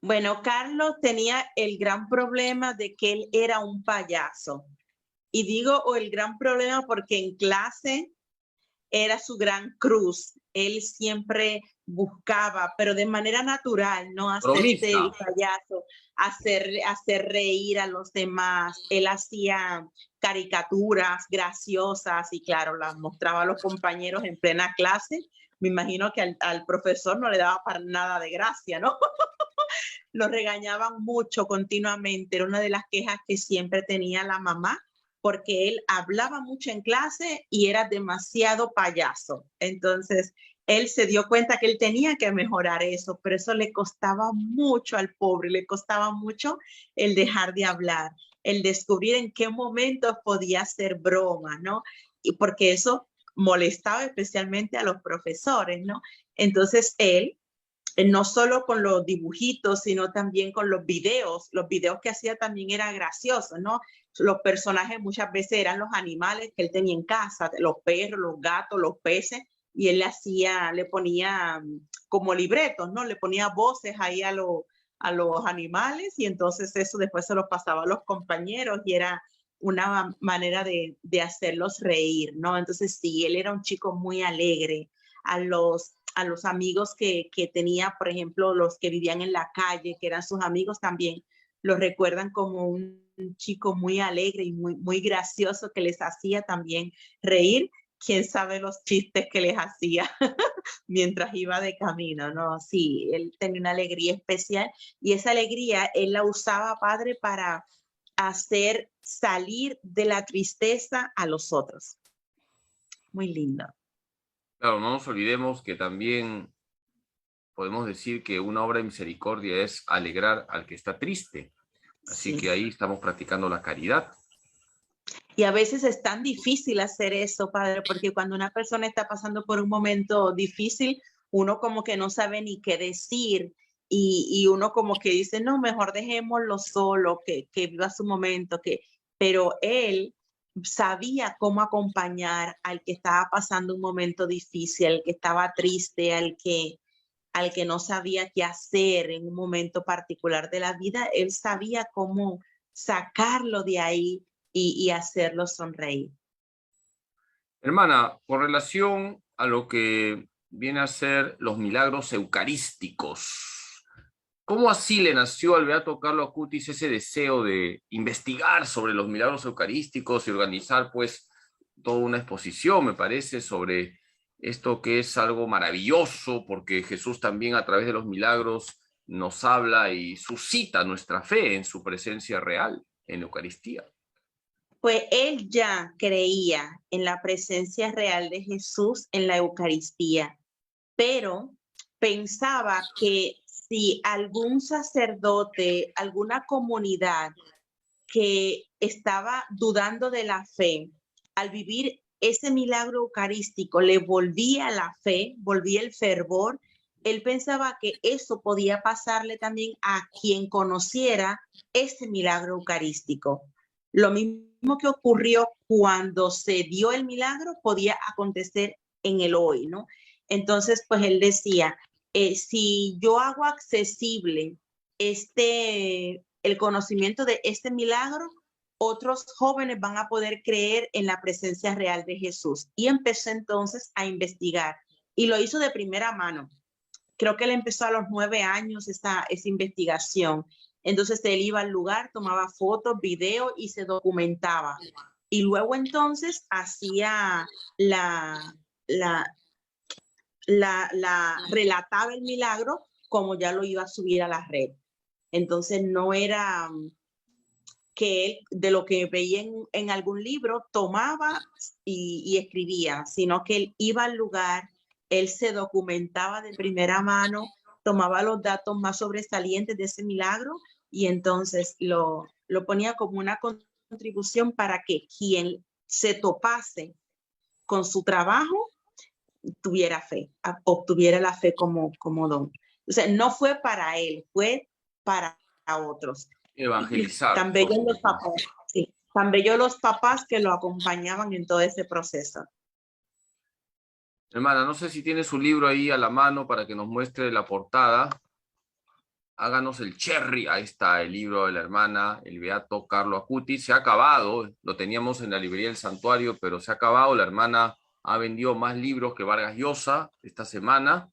Bueno, Carlos tenía el gran problema de que él era un payaso. Y digo el gran problema porque en clase era su gran cruz. Él siempre buscaba, pero de manera natural, no hacerse el payaso, hacer reír a los demás. Él hacía caricaturas graciosas y claro, las mostraba a los compañeros en plena clase. Me imagino que al profesor no le daba para nada de gracia, ¿no? Lo regañaban mucho continuamente. Era una de las quejas que siempre tenía la mamá, porque él hablaba mucho en clase y era demasiado payaso. Entonces, él se dio cuenta que él tenía que mejorar eso, pero eso le costaba mucho al pobre, le costaba mucho el dejar de hablar, el descubrir en qué momentos podía hacer broma, ¿no? Y porque eso molestaba especialmente a los profesores, ¿no? Entonces, él no solo con los dibujitos, sino también con los videos que hacía también eran graciosos, ¿no? Los personajes muchas veces eran los animales que él tenía en casa, los perros, los gatos, los peces, y él le ponía como libretos, ¿no? Le ponía voces ahí a los animales y entonces eso después se los pasaba a los compañeros y era una manera de hacerlos reír, ¿no? Entonces sí, él era un chico muy alegre. A los amigos que tenía, por ejemplo, los que vivían en la calle, que eran sus amigos también, los recuerdan como un chico muy alegre y muy gracioso que les hacía también reír. Quién sabe los chistes que les hacía mientras iba de camino, ¿no? Sí, él tenía una alegría especial y esa alegría él la usaba, padre, para hacer salir de la tristeza a los otros. Muy lindo. Claro, no nos olvidemos que también podemos decir que una obra de misericordia es alegrar al que está triste. Así Sí. que ahí estamos practicando la caridad. Y a veces es tan difícil hacer eso, padre, porque cuando una persona está pasando por un momento difícil, uno como que no sabe ni qué decir y uno como que dice, no, mejor dejémoslo solo, que viva su momento, pero él sabía cómo acompañar al que estaba pasando un momento difícil, al que estaba triste, al que no sabía qué hacer en un momento particular de la vida. Él sabía cómo sacarlo de ahí y hacerlo sonreír. Hermana, con relación a lo que viene a ser los milagros eucarísticos, ¿cómo así le nació al beato Carlo Acutis ese deseo de investigar sobre los milagros eucarísticos y organizar pues toda una exposición, me parece, sobre esto que es algo maravilloso, porque Jesús también a través de los milagros nos habla y suscita nuestra fe en su presencia real en la Eucaristía? Pues él ya creía en la presencia real de Jesús en la Eucaristía, pero pensaba que si algún sacerdote, alguna comunidad que estaba dudando de la fe, al vivir ese milagro eucarístico, le volvía la fe, volvía el fervor. Él pensaba que eso podía pasarle también a quien conociera ese milagro eucarístico. Lo mismo que ocurrió cuando se dio el milagro podía acontecer en el hoy, ¿no? Entonces, pues él decía, si yo hago accesible el conocimiento de este milagro, otros jóvenes van a poder creer en la presencia real de Jesús. Y empezó entonces a investigar y lo hizo de primera mano. Creo que él empezó a los 9 años esa investigación. Entonces él iba al lugar, tomaba fotos, videos y se documentaba. Y luego entonces hacía relataba el milagro como ya lo iba a subir a la red. Entonces no era que él de lo que veía en algún libro tomaba y escribía, sino que él iba al lugar, él se documentaba de primera mano, tomaba los datos más sobresalientes de ese milagro y entonces lo ponía como una contribución para que quien se topase con su trabajo, tuviera fe, obtuviera la fe como don. O sea, no fue para él, fue para otros. Evangelizar. Tan bellos los papás, sí, tan bellos los papás que lo acompañaban en todo ese proceso. Hermana, no sé si tiene su libro ahí a la mano para que nos muestre la portada. Háganos el cherry. Ahí está el libro de la hermana, el beato Carlo Acutis. Se ha acabado, lo teníamos en la librería del Santuario, pero se ha acabado. La hermana ha vendido más libros que Vargas Llosa esta semana.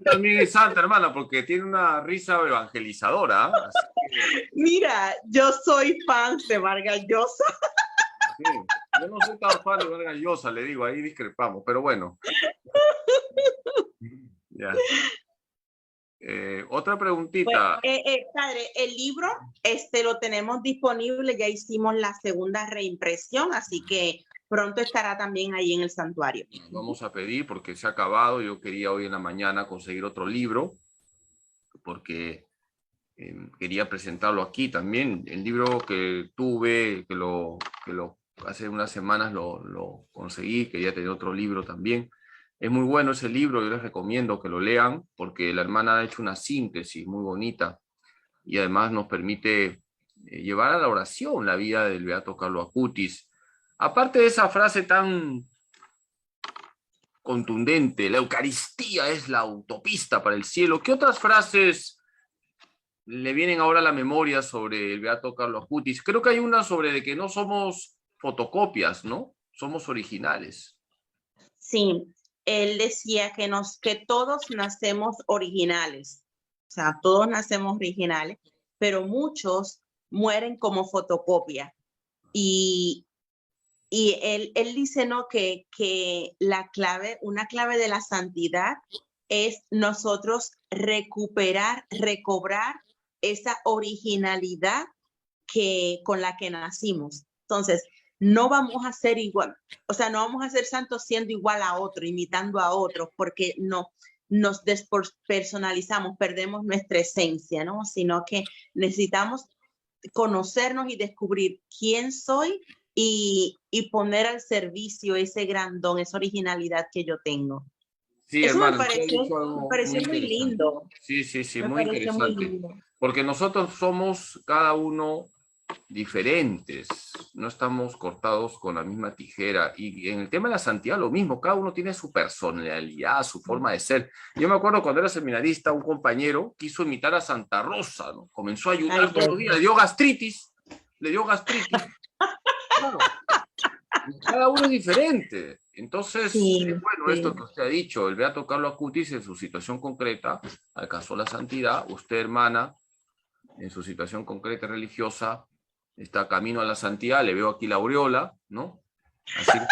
También es santa, hermana, porque tiene una risa evangelizadora. Así que... Mira, yo soy fan de Vargas Llosa. Sí, yo no soy tan fan de Vargas Llosa, le digo, ahí discrepamos, pero bueno. Ya. Otra preguntita. Padre, el libro lo tenemos disponible, ya hicimos la segunda reimpresión, así que pronto estará también ahí en el santuario. Vamos a pedir porque se ha acabado. Yo quería hoy en la mañana conseguir otro libro porque quería presentarlo aquí también. El libro que tuve, que lo hace unas semanas lo conseguí, quería tener otro libro también. Es muy bueno ese libro, yo les recomiendo que lo lean porque la hermana ha hecho una síntesis muy bonita y además nos permite llevar a la oración la vida del beato Carlo Acutis. Aparte de esa frase tan contundente, la Eucaristía es la autopista para el cielo, ¿qué otras frases le vienen ahora a la memoria sobre el beato Carlo Acutis? Creo que hay una sobre de que no somos fotocopias, ¿no? Somos originales. Sí, él decía que todos nacemos originales, o sea, todos nacemos originales, pero muchos mueren como fotocopia. Y él dice, ¿no? Que una clave de la santidad es nosotros recobrar esa originalidad con la que nacimos. Entonces, no vamos a ser igual, o sea, no vamos a ser santos siendo igual a otro, imitando a otros, porque no nos despersonalizamos, perdemos nuestra esencia, ¿no? Sino que necesitamos conocernos y descubrir quién soy y poner al servicio ese gran don, esa originalidad que yo tengo. Sí, eso hermano, me pareció muy lindo. Sí, muy interesante. Porque nosotros somos cada uno diferentes, no estamos cortados con la misma tijera. Y en el tema de la santidad lo mismo, cada uno tiene su personalidad, su forma de ser. Yo me acuerdo cuando era seminarista, un compañero quiso imitar a Santa Rosa, ¿no? Comenzó a ayudar todos los días, le dio gastritis. Claro. Cada uno es diferente. Entonces, bueno, esto que usted ha dicho, el beato Carlo Acutis en su situación concreta alcanzó la santidad. Usted, hermana, en su situación concreta religiosa, está camino a la santidad. Le veo aquí la aureola, ¿no? Así que,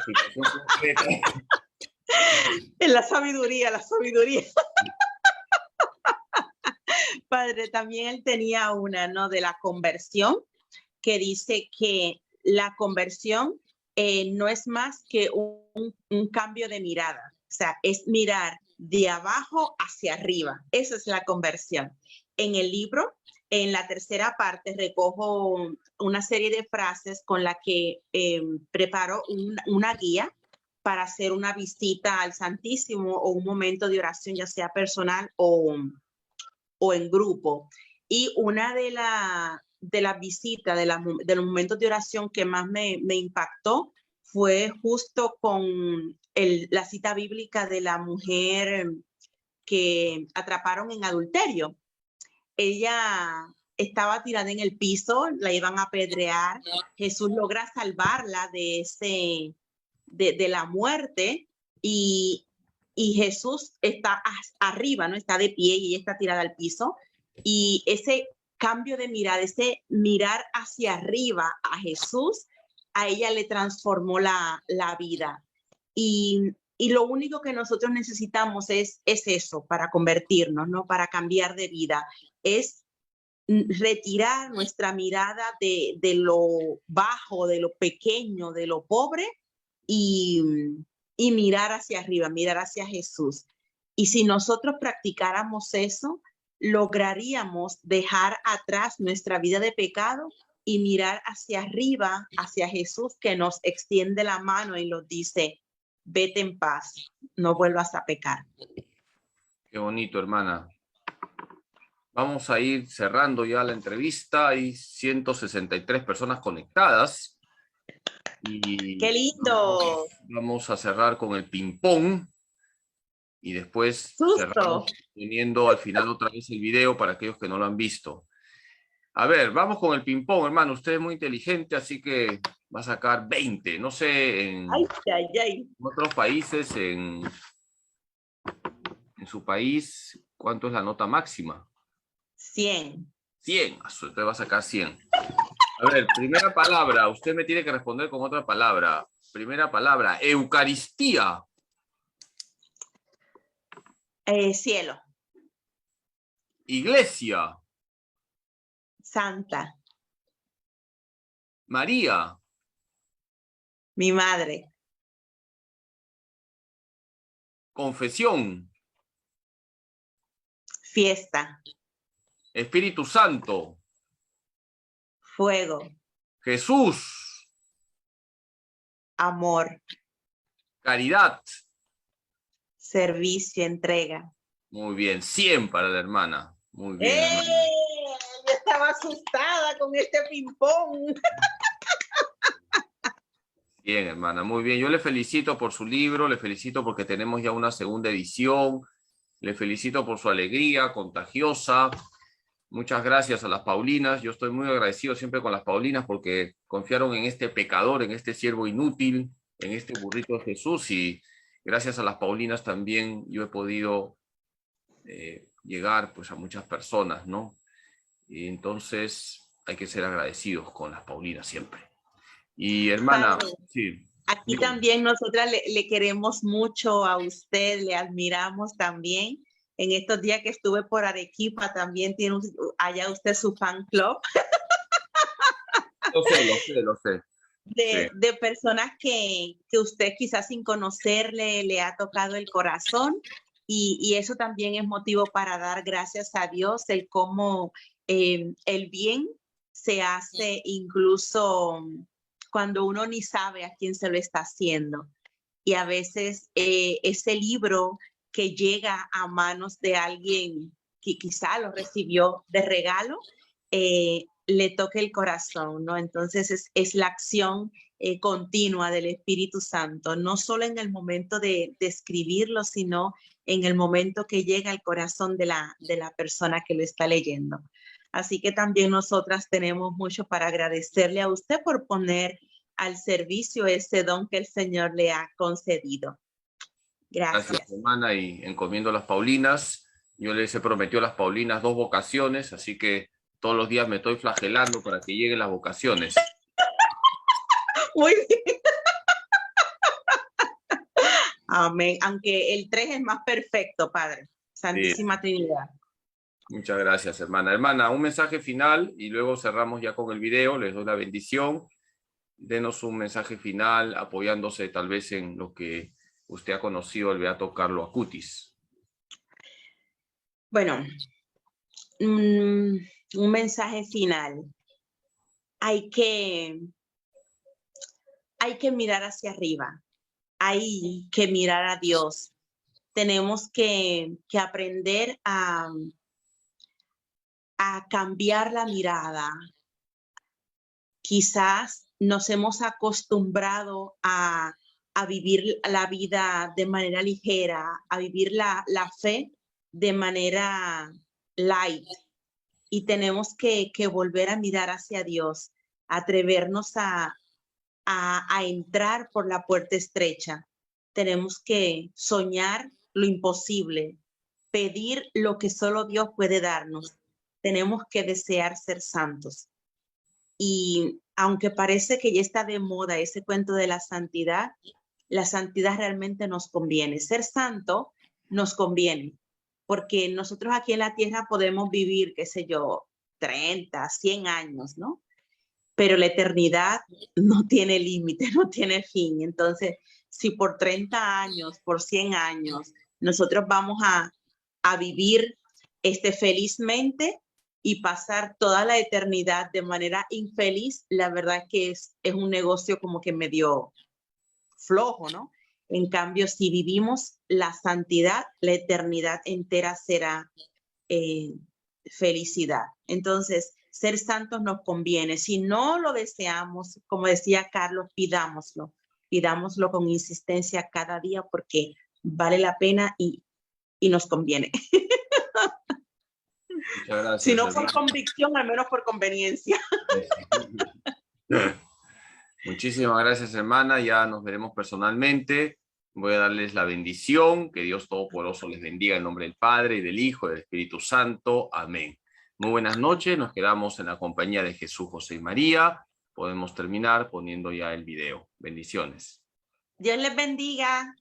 situación concreta. En la sabiduría. Padre, también él tenía una, ¿no? De la conversión, que dice que la conversión no es más que un cambio de mirada. O sea, es mirar de abajo hacia arriba. Esa es la conversión. En el libro, en la tercera parte, recojo una serie de frases con la que preparo una guía para hacer una visita al Santísimo o un momento de oración, ya sea personal o en grupo. Y una de las visitas, de los momentos de oración que más me impactó fue justo con la cita bíblica de la mujer que atraparon en adulterio. Ella estaba tirada en el piso, la iban a apedrear. Jesús logra salvarla de la muerte y Jesús está arriba, ¿no? Está de pie y ella está tirada al piso. Y ese cambio de mirada, ese mirar hacia arriba a Jesús, a ella le transformó la vida. Y lo único que nosotros necesitamos es eso para convertirnos, ¿no? Para cambiar de vida. Es retirar nuestra mirada de lo bajo, de lo pequeño, de lo pobre y mirar hacia arriba, mirar hacia Jesús. Y si nosotros practicáramos eso, lograríamos dejar atrás nuestra vida de pecado y mirar hacia arriba, hacia Jesús, que nos extiende la mano y nos dice, vete en paz, no vuelvas a pecar. Qué bonito, hermana. Vamos a ir cerrando ya la entrevista. Hay 163 personas conectadas. Y ¡Qué lindo! Vamos a cerrar con el ping-pong. Y después ¡Susto! cerramos poniendo al final otra vez el video para aquellos que no lo han visto. A ver, vamos con el ping-pong, hermano. Usted es muy inteligente, así que va a sacar 20. No sé, en otros países, en su país, ¿cuánto es la nota máxima? 100. 100. Usted va a sacar 100. A ver, primera palabra. Usted me tiene que responder con otra palabra. Primera palabra, Eucaristía. Cielo. Iglesia. Santa. María. Mi madre. Confesión. Fiesta. Espíritu Santo. Fuego. Jesús. Amor. Caridad. Servicio, entrega. Muy bien, 100 para la hermana. Muy bien, hermana. Yo estaba asustada con este ping-pong. Bien, hermana, muy bien. Yo le felicito por su libro, le felicito porque tenemos ya una segunda edición, le felicito por su alegría contagiosa. Muchas gracias a las Paulinas. Yo estoy muy agradecido siempre con las Paulinas porque confiaron en este pecador, en este siervo inútil, en este burrito de Jesús, y gracias a las Paulinas también yo he podido llegar pues a muchas personas, ¿no? Y entonces hay que ser agradecidos con las Paulinas siempre. Y hermana, Padre, sí. aquí también nosotras le queremos mucho a usted, le admiramos también. En estos días que estuve por Arequipa también tiene allá usted su fan club. Lo sé. De personas que usted quizás sin conocerle le ha tocado el corazón, y eso también es motivo para dar gracias a Dios, el cómo el bien se hace incluso cuando uno ni sabe a quién se lo está haciendo. Y a veces ese libro que llega a manos de alguien que quizá lo recibió de regalo, le toque el corazón, ¿no? Entonces es la acción continua del Espíritu Santo, no solo en el momento de escribirlo, sino en el momento que llega al corazón de la persona que lo está leyendo. Así que también nosotras tenemos mucho para agradecerle a usted por poner al servicio ese don que el Señor le ha concedido. Gracias, hermana, y encomiendo a las Paulinas. Yo les he prometido a las Paulinas 2 vocaciones, así que todos los días me estoy flagelando para que lleguen las vocaciones. Muy bien. Amén. Aunque el 3 es más perfecto, Padre. Santísima sí. Trinidad. Muchas gracias, hermana. Hermana, un mensaje final y luego cerramos ya con el video. Les doy la bendición. Denos un mensaje final apoyándose tal vez en lo que usted ha conocido el beato Carlo Acutis. Bueno, un mensaje final. Hay que mirar hacia arriba. Hay que mirar a Dios. Tenemos que aprender a cambiar la mirada. Quizás nos hemos acostumbrado a vivir la vida de manera ligera, a vivir la fe de manera light. Y tenemos que volver a mirar hacia Dios, atrevernos a entrar por la puerta estrecha. Tenemos que soñar lo imposible, pedir lo que solo Dios puede darnos. Tenemos que desear ser santos. Y aunque parece que ya está de moda ese cuento de la santidad realmente nos conviene. Ser santo nos conviene, porque nosotros aquí en la tierra podemos vivir, qué sé yo, 30, 100 años, ¿no? Pero la eternidad no tiene límite, no tiene fin. Entonces, si por 30 años, por 100 años, nosotros vamos a vivir felizmente y pasar toda la eternidad de manera infeliz. La verdad que es un negocio como que medio flojo, ¿no? En cambio, si vivimos la santidad, la eternidad entera será felicidad. Entonces, ser santos nos conviene. Si no lo deseamos, como decía Carlos, pidámoslo con insistencia cada día porque vale la pena y nos conviene. Muchas gracias. Si no por convicción, al menos por conveniencia. Muchísimas gracias, hermana. Ya nos veremos personalmente. Voy a darles la bendición. Que Dios Todopoderoso les bendiga en nombre del Padre, y del Hijo, y del Espíritu Santo. Amén. Muy buenas noches. Nos quedamos en la compañía de Jesús, José y María. Podemos terminar poniendo ya el video. Bendiciones. Dios les bendiga.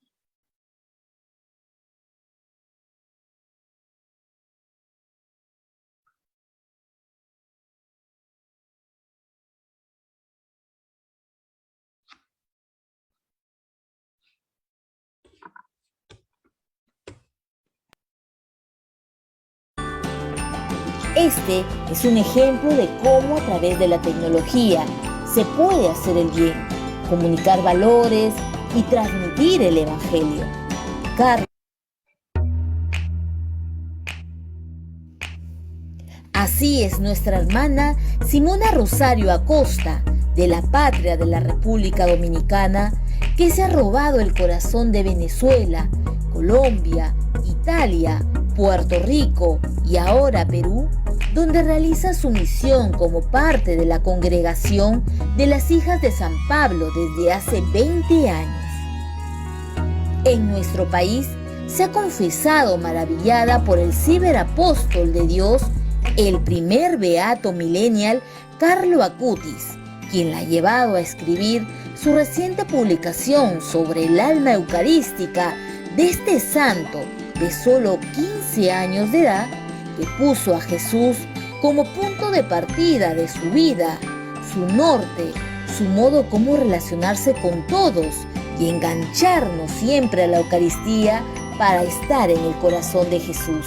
Este es un ejemplo de cómo a través de la tecnología se puede hacer el bien, comunicar valores y transmitir el Evangelio. Así es nuestra hermana Simona Rosario Acosta, de la patria de la República Dominicana, que se ha robado el corazón de Venezuela, Colombia, Italia, Puerto Rico y ahora Perú, donde realiza su misión como parte de la congregación de las Hijas de San Pablo desde hace 20 años. En nuestro país se ha confesado maravillada por el ciberapóstol de Dios, el primer beato millennial Carlo Acutis, quien la ha llevado a escribir su reciente publicación sobre el alma eucarística de este santo de solo 15 años de edad, que puso a Jesús como punto de partida de su vida, su norte, su modo como relacionarse con todos y engancharnos siempre a la Eucaristía para estar en el corazón de Jesús.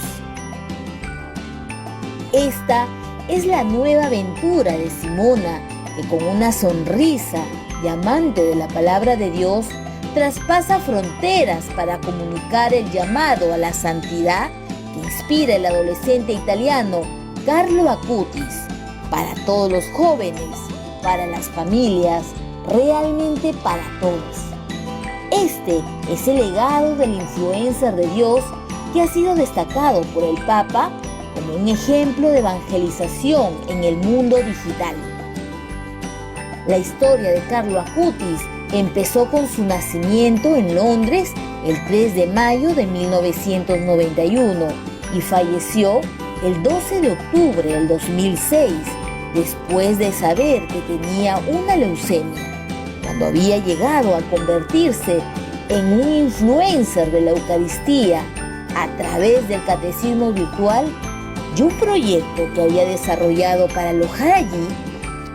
Esta es la nueva aventura de Simona, que con una sonrisa y amante de la palabra de Dios, traspasa fronteras para comunicar el llamado a la santidad que inspira el adolescente italiano Carlo Acutis, para todos los jóvenes, para las familias, realmente para todos. Este es el legado del influencer de Dios que ha sido destacado por el Papa como un ejemplo de evangelización en el mundo digital. La historia de Carlo Acutis empezó con su nacimiento en Londres el 3 de mayo de 1991 y falleció el 12 de octubre del 2006, después de saber que tenía una leucemia, cuando había llegado a convertirse en un influencer de la Eucaristía a través del catecismo virtual y un proyecto que había desarrollado para alojar allí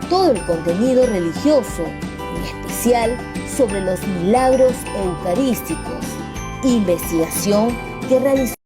todo el contenido religioso, en especial sobre los milagros eucarísticos, investigación que realizó